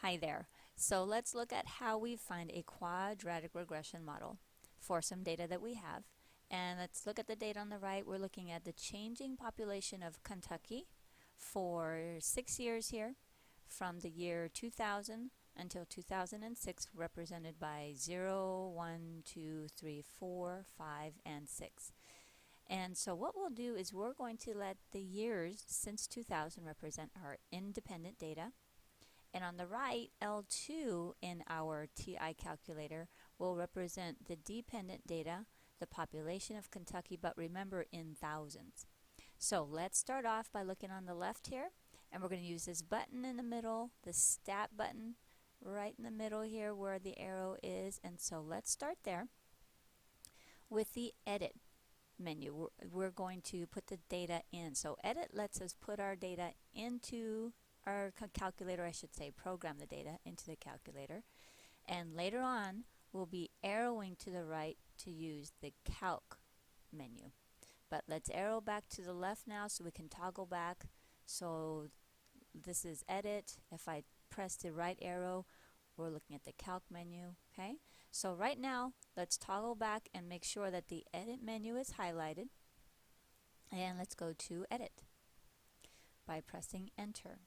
Hi there. So let's look at how we find a quadratic regression model for some data that we have. And let's look at the data on the right. We're looking at the changing population of Kentucky for 6 years here, from the year 2000 until 2006, represented by 0, 1, 2, 3, 4, 5, and 6. And so what we'll do is we're going to let the years since 2000 represent our independent data. And on the right, L2 in our TI calculator will represent the dependent data, the population of Kentucky, but remember in thousands. So let's start off by looking on the left here, and we're going to use this button in the middle, the stat button right in the middle here where the arrow is. And so let's start there with the edit menu. We're going to put the data in. So edit lets us put our data into our calculator, I should say, program the data into the calculator. And later on, we'll be arrowing to the right to use the calc menu. But let's arrow back to the left now so we can toggle back. So this is edit. If I press the right arrow, we're looking at the calc menu. Okay. So right now, let's toggle back and make sure that the edit menu is highlighted. And let's go to edit by pressing enter.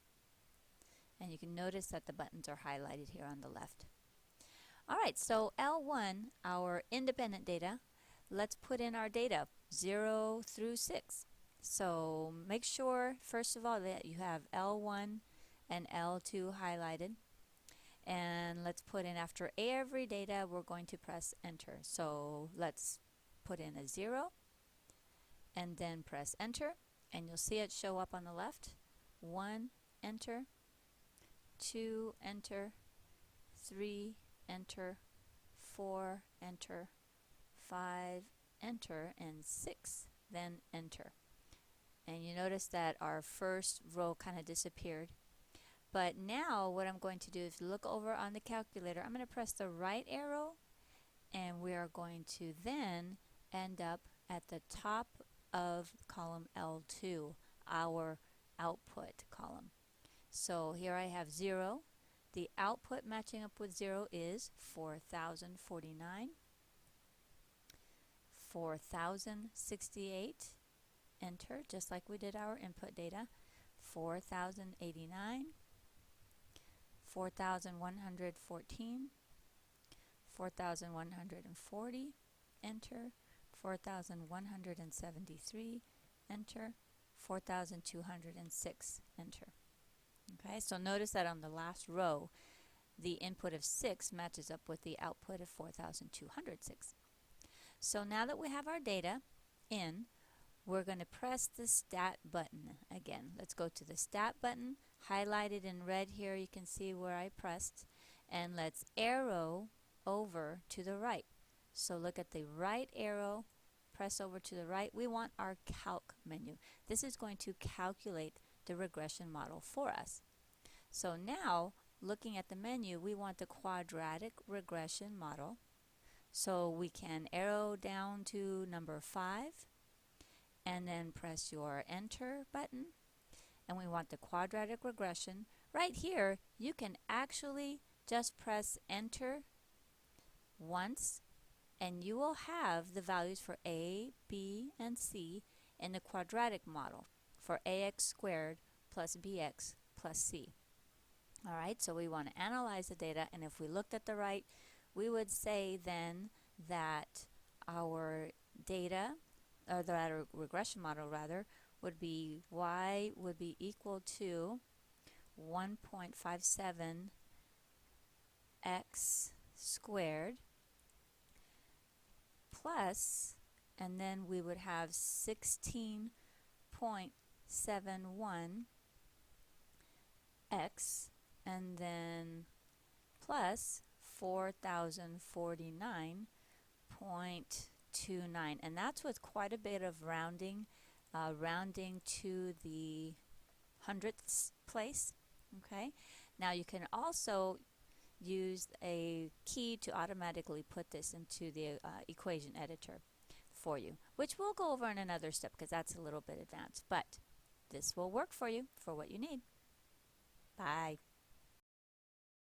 And you can notice that the buttons are highlighted here on the left. All right, so L1, our independent data, let's put in our data 0 through 6. So make sure, first of all, that you have L1 and L2 highlighted. And let's put in, after every data, we're going to press enter. So let's put in a 0 and then press enter. And you'll see it show up on the left. 1, enter. 2, enter. 3, enter. 4, enter. 5, enter. And 6, then enter. And you notice that our first row kind of disappeared. But now what I'm going to do is look over on the calculator. I'm going to press the right arrow, and we are going to then end up at the top of column L2, our output column. So here I have 0. The output matching up with 0 is 4,049, 4,068, enter, just like we did our input data, 4,089, 4,114, 4,140, enter, 4,173, enter, 4,206, enter. Okay, so notice that on the last row, the input of 6 matches up with the output of 4,206. So now that we have our data in, we're going to press the stat button again. Let's go to the stat button, highlighted in red here. You can see where I pressed. And let's arrow over to the right. So look at the right arrow, press over to the right. We want our calc menu. This is going to calculate the regression model for us. So now, looking at the menu, we want the quadratic regression model. So we can arrow down to number 5 and then press your enter button. And we want the quadratic regression. Right here, you can actually just press enter once, and you will have the values for A, B, and C in the quadratic model for ax squared plus bx plus c. All right, so we want to analyze the data, and if we looked at the right, we would say then that our data, or that our regression model rather, would be y would be equal to 1.57 x squared plus, and then we would have 16.71 x, and then plus 4,049.29, and that's with quite a bit of rounding, rounding to the hundredths place. Okay, now you can also use a key to automatically put this into the equation editor for you, which we'll go over in another step because that's a little bit advanced, but this will work for you for what you need. Bye.